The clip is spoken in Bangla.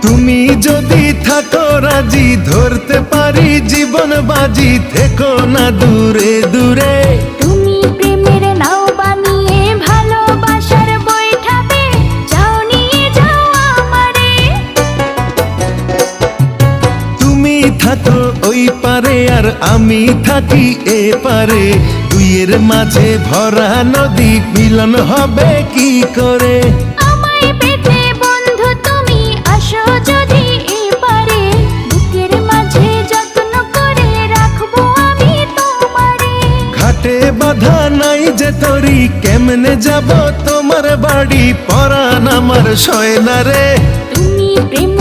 তুমি যদি থাকো রাজি, ধরতে পারি জীবন বাজি, থেকো না দূরে দূরে। তুমি প্রেমের নাও বানিয়ে ভালোবাসার বৈঠাতে যাও, নিয়ে যাও আমারে। তুমি থাকো ওই পারে আর আমি থাকি এ পারে, দুইয়ের মাঝে ভরা নদী, মিলন হবে কি করে? আমায় পেতে বন্ধু তুমি আসো যদি এপারে, বুকের মাঝে যত্ন করে রাখবো আমি তোমারে। ঘাটে বাধা নাই যে তরি, কেমনে যাব তোমার বাড়ি, পরাণ আমার সয় না রে। তুমি প্রেম